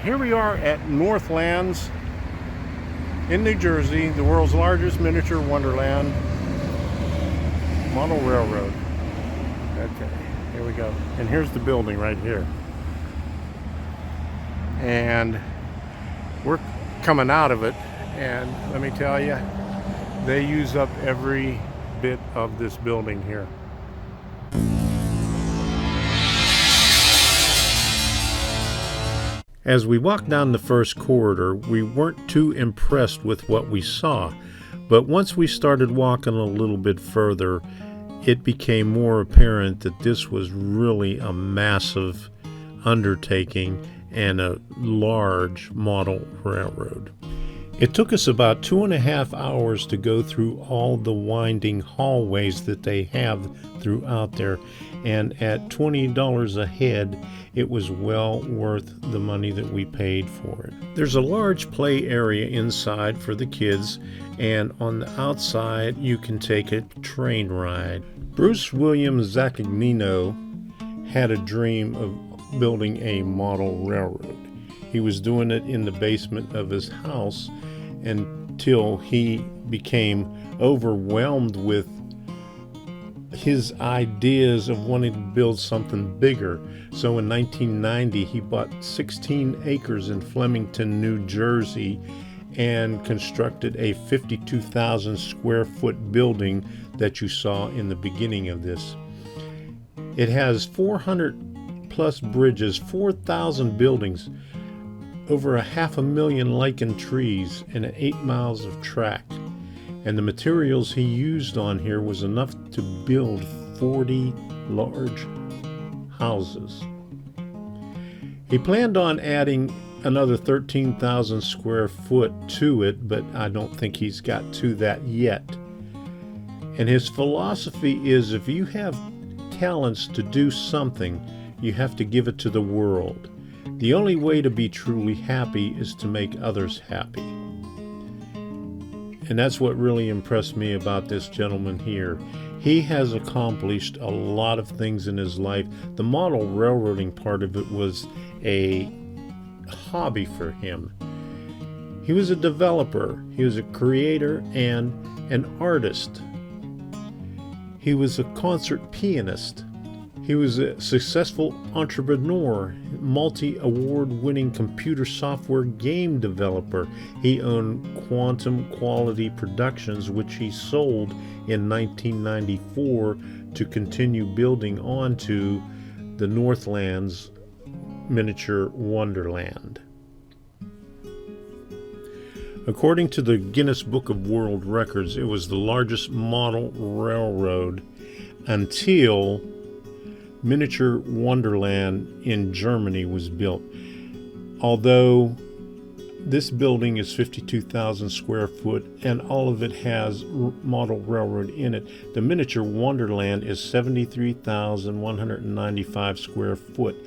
here we are at Northlandz in New Jersey, the world's largest miniature wonderland, model railroad. Okay, here we go. And here's the building right here. And we're coming out of it, and let me tell you, they use up every bit of this building here. As we walked down the first corridor, we weren't too impressed with what we saw, but once we started walking a little bit further, it became more apparent that this was really a massive undertaking and a large model railroad. It took us about 2.5 hours to go through all the winding hallways that they have throughout there, and at $20 a head, it was well worth the money that we paid for it. There's a large play area inside for the kids, and on the outside you can take a train ride. Bruce Williams Zaccagnino had a dream of building a model railroad. He was doing it in the basement of his house until he became overwhelmed with his ideas of wanting to build something bigger. So in 1990, he bought 16 acres in Flemington, New Jersey, and constructed a 52,000 square foot building that you saw in the beginning of this. It has 400 plus bridges, 4,000 buildings, over 500,000 lichen trees, and 8 miles of track. And the materials he used on here was enough to build 40 large houses. He planned on adding another 13,000 square foot to it, but I don't think he's got to that yet. And his philosophy is, if you have talents to do something, you have to give it to the world. The only way to be truly happy is to make others happy. And that's what really impressed me about this gentleman here. He has accomplished a lot of things in his life. The model railroading part of it was a hobby for him. He was a developer, he was a creator and an artist. He was a concert pianist. He was a successful entrepreneur, multi-award-winning computer software game developer. He owned Quantum Quality Productions, which he sold in 1994 to continue building onto the Northlandz Miniature Wonderland. According to the Guinness Book of World Records, it was the largest model railroad until Miniature Wonderland in Germany was built. Although this building is 52,000 square foot and all of it has model railroad in it, the Miniature Wonderland is 73,195 square foot.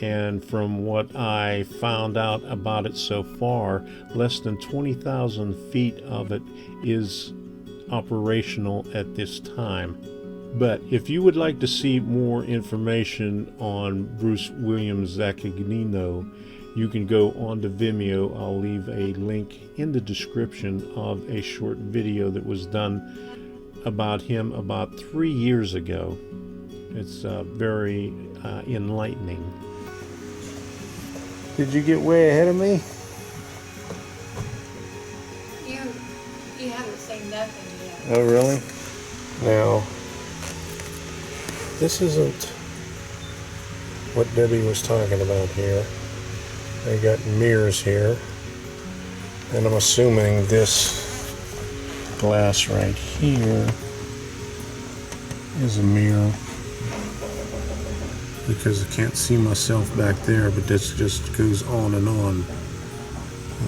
And from what I found out about it so far, less than 20,000 feet of it is operational at this time. But if you would like to see more information on Bruce Williams Zaccagnino, you can go on to Vimeo. I'll leave a link in the description of a short video that was done about him about 3 years ago. It's very enlightening. Did you get way ahead of me? You haven't seen nothing yet. Oh, really? Now, this isn't what Debbie was talking about here. They got mirrors here, and I'm assuming this glass right here is a mirror, because I can't see myself back there, but this just goes on and on.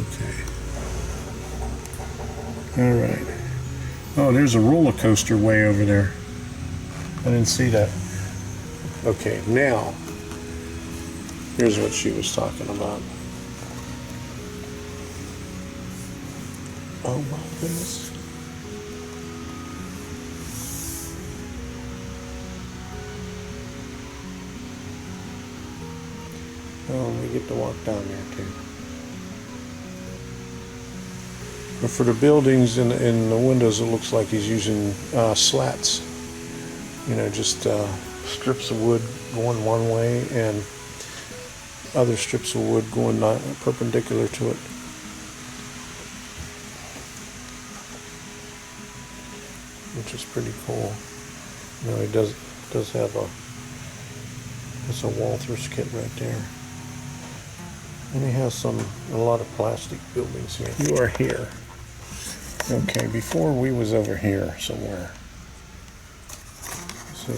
Okay. All right. Oh, there's a roller coaster way over there. I didn't see that. Okay, now, here's what she was talking about. Oh my goodness. Oh, we get to walk down there too. But for the buildings and the windows, it looks like he's using slats. You know, just strips of wood going one way and other strips of wood going perpendicular to it. Which is pretty cool. You know, he does have that's a Walther's kit right there. And he has a lot of plastic buildings here. You are here. Okay, before we was over here somewhere. So,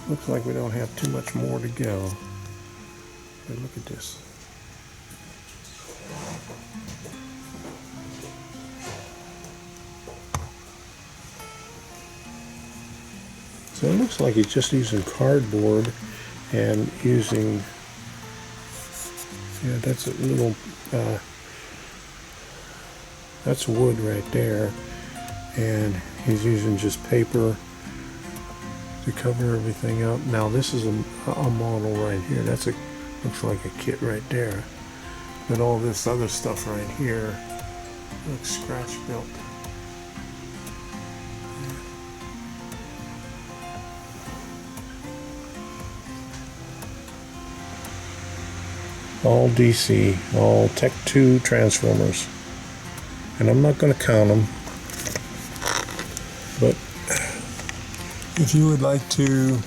looks like we don't have too much more to go. But look at this. So it looks like he's just using cardboard and using, yeah, that's a little, that's wood right there. And he's using just paper to cover everything up. Now this is a model right here. Looks like a kit right there. But all this other stuff right here looks scratch built. All DC, all Tech 2 transformers. And I'm not going to count them. But if you would like to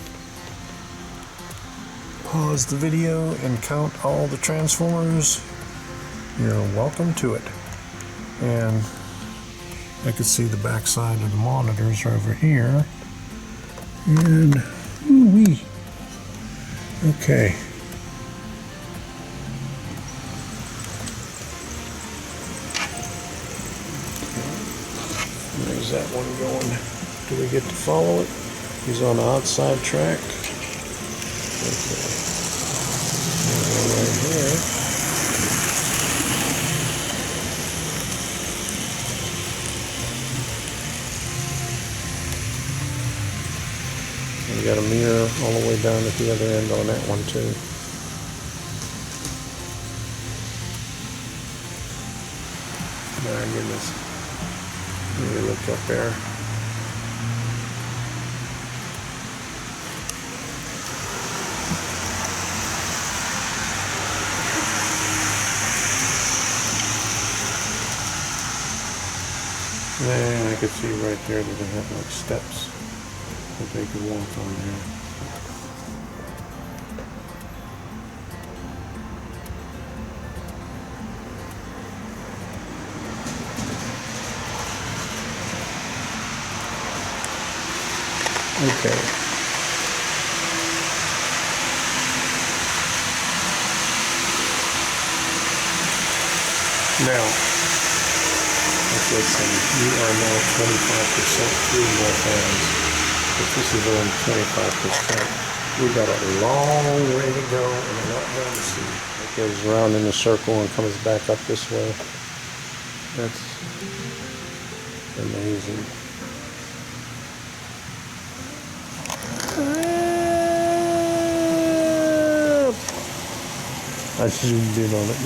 pause the video and count all the transformers, you're welcome to it. And I can see the back side of the monitors over here. And ooh-wee. Okay. There's that one going. Do we get to follow it? He's on the outside track. Okay. Right here. And we got a mirror all the way down at the other end on that one too. My goodness. Let me look up there. And I could see right there that they have like steps that they could walk on there. Okay. Now, listen, you are now 25% through Northlandz, but this is only 25%. We got a long way to go and a lot more to see. It goes around in a circle and comes back up this way. That's amazing. I zoomed in on it.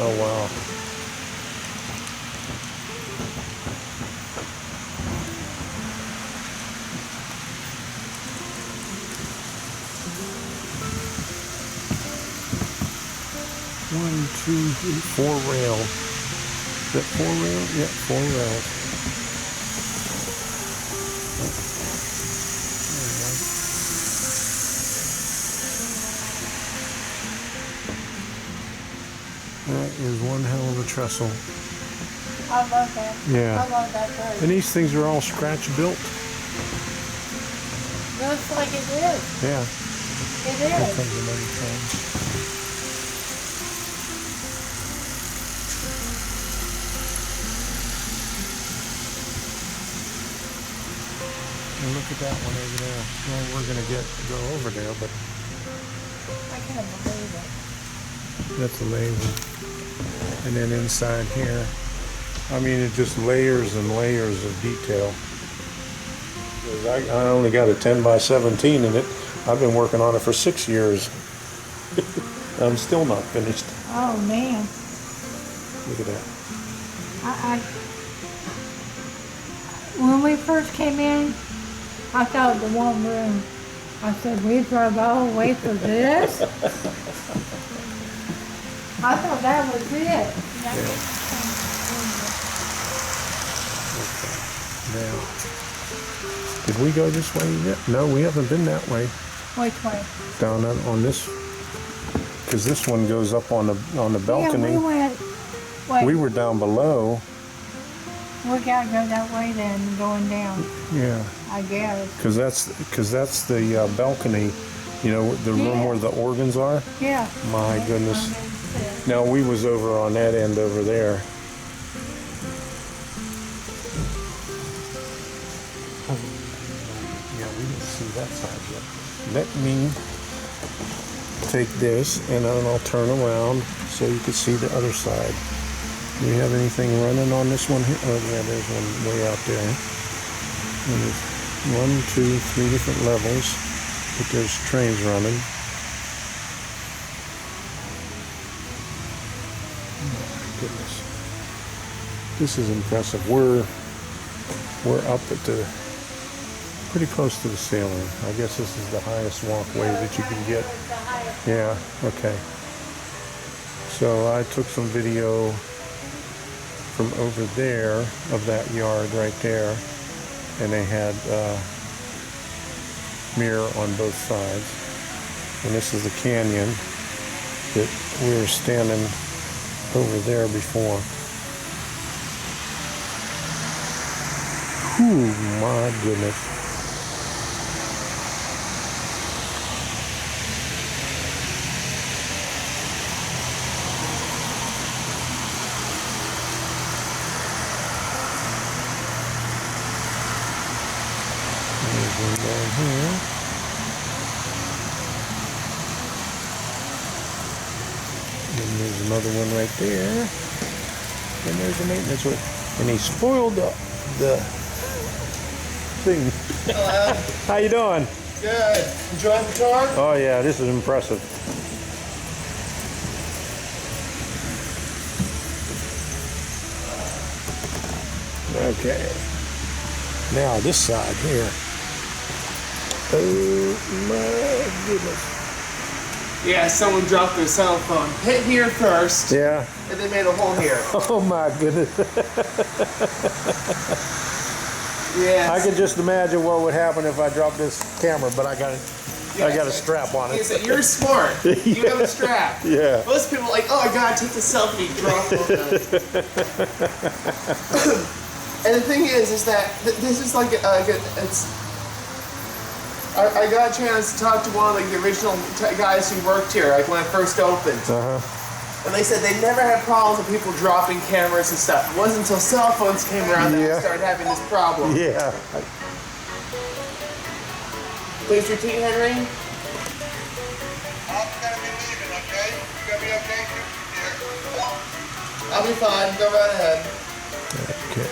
Oh wow. One, two, three, 4 rail. Is that 4 rail? Yeah, 4 rails. That is one hell of a trestle. I love that. Yeah. I love that bird. And these things are all scratch built. Looks like it is. Yeah. It Here is. comes another thing. And look at that one over there. Well, we're gonna go over there, but I can't believe it. That's amazing. And then inside here, I mean, it just layers and layers of detail. I only got a 10 by 17 in it. I've been working on it for 6 years. I'm still not finished. Oh man. Look at that. When we first came in, I thought the one room. I said, we drove all the way for this? I thought that was it. Yeah. Okay. Now, did we go this way yet? No, we haven't been that way. Which way? Down on this, because this one goes up on the balcony. Yeah, we went. Wait, We were down below. we gotta go that way then, going down. Yeah. I guess. Because that's the balcony, you know, the room where the organs are. Yeah. My goodness. Now we was over on that end over there. Yeah, we didn't see that side yet. Let me take this and then I'll turn around so you can see the other side. Do you have anything running on this one here? Oh yeah, there's one way out there. And there's 1, 2, 3 different levels, but there's trains running. Oh my goodness. This is impressive. We're up at the pretty close to the ceiling. I guess this is the highest walkway that you can get. Yeah, okay. So I took some video from over there of that yard right there, and they had mirror on both sides. And this is the canyon that we were standing over there before. Whew, my goodness. There's one down here. And there's another one right there. And there's the maintenance one. And he spoiled the thing. Hello. How you doing? Good. Enjoying the tour? Oh yeah, this is impressive. Okay. Now this side here. Oh my goodness. Yeah, someone dropped their cell phone. Hit here first, Yeah. and they made a hole here. Oh my goodness. Yeah. I can just imagine what would happen if I dropped this camera, but I got a strap on it. You're smart. You have a strap. Yeah. Most people are like, oh, I gotta take the selfie, drop it. And the thing is that this is like it's. I got a chance to talk to one of the original guys who worked here, like when I first opened. And they said they never had problems with people dropping cameras and stuff. It wasn't until cell phones came around that we started having this problem. Yeah. Please repeat, Henry. I'm gonna be leaving, okay? You gonna be okay? Yeah. I'll be fine. Go right ahead. Okay.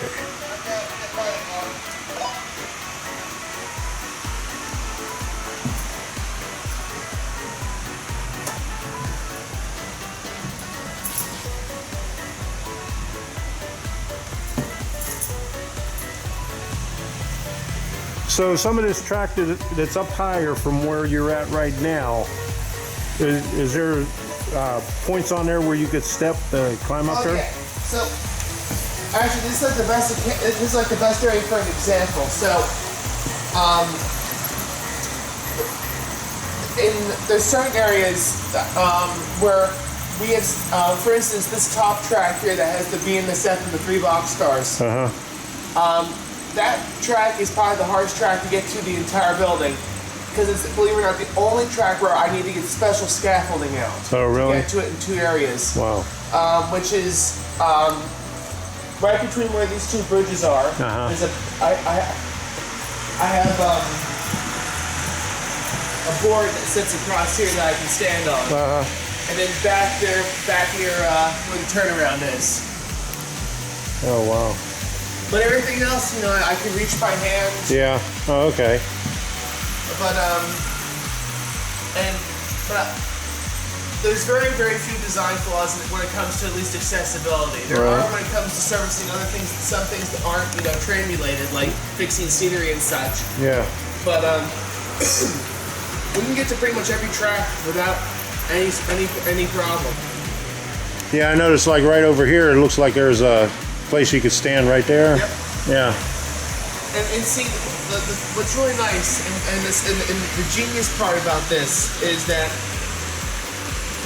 So some of this track that's up higher from where you're at right now, is there points on there where you could climb up Okay. there? So actually, this is like the best. This is like the best area for an example. So, there's certain areas where we have, for instance, this top track here that has the BMSF and the 3 boxcars. That track is probably the hardest track to get to the entire building because it's, believe it or not, the only track where I need to get special scaffolding out. Oh, really? To get to it in 2 areas. Wow. Which is right between where these 2 bridges are. There's I have a board that sits across here that I can stand on. and then back here where the turnaround is. Oh, wow. But everything else, you know, I can reach by hand. Yeah. Oh, okay. But there's very, very few design flaws when it comes to at least accessibility. There Right. are when it comes to servicing other things, some things that aren't, you know, train related, like fixing scenery and such. Yeah. But we can get to pretty much every track without any problem. Yeah, I noticed like right over here, it looks like there's a place you could stand right there. Yep. Yeah. And see, what's really nice, and the genius part about this is that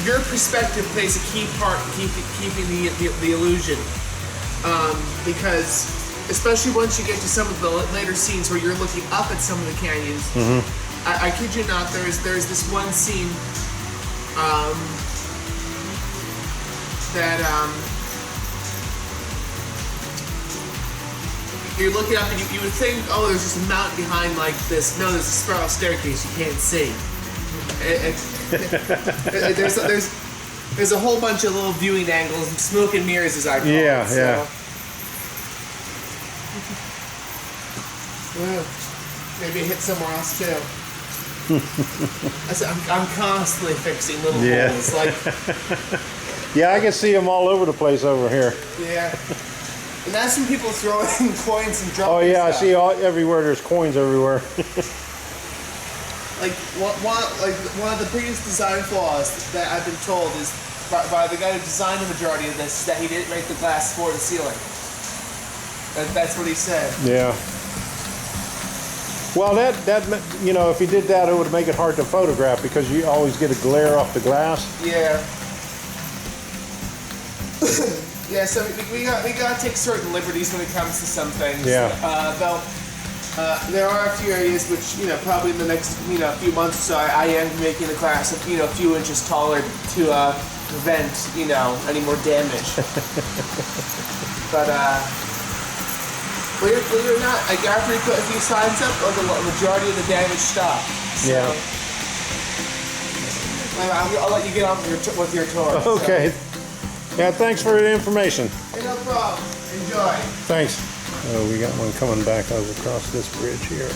your perspective plays a key part in keeping the illusion. Because, especially once you get to some of the later scenes where you're looking up at some of the canyons, I kid you not, there's this one scene that you're looking up and you would think, oh, there's just a mountain behind like this. No, there's a spiral staircase you can't see. There's a whole bunch of little viewing angles, smoke and mirrors as I call it. Yeah, So. yeah. Well, maybe hit somewhere else too. I'm constantly fixing little holes. Like, Yeah, I can see them all over the place over here. yeah. And that's when people throw in coins and drop. Oh yeah, I stuff. see everywhere. There's coins everywhere. Like one of the biggest design flaws that I've been told is by the guy who designed the majority of this, is that he didn't make the glass floor to ceiling. That's what he said. Yeah. Well, that you know, if he did that, it would make it hard to photograph because you always get a glare off the glass. Yeah. Yeah. So we gotta take certain liberties when it comes to some things. Yeah. Though there are a few areas which, you know, probably in the next, you know, few months or so, I am making the glass a few inches taller to prevent, you know, any more damage. But believe it or not, like after we put a few signs up, the majority of the damage stopped. So, Yeah. I'll let you get on with your tour. Okay. Yeah, thanks for the information. So. No problem. Enjoy. Thanks. Oh, we got one coming back over across this bridge here.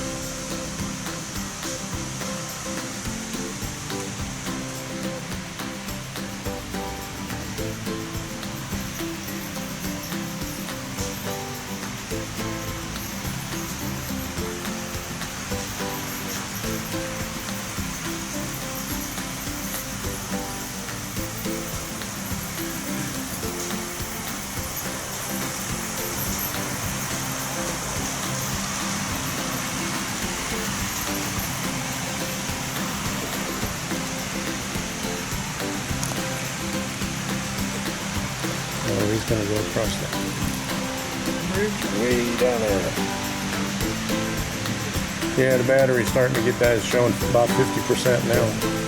Oh, he's going to go across that bridge way down there. Yeah, the battery's starting to get that. It's showing about 50% now.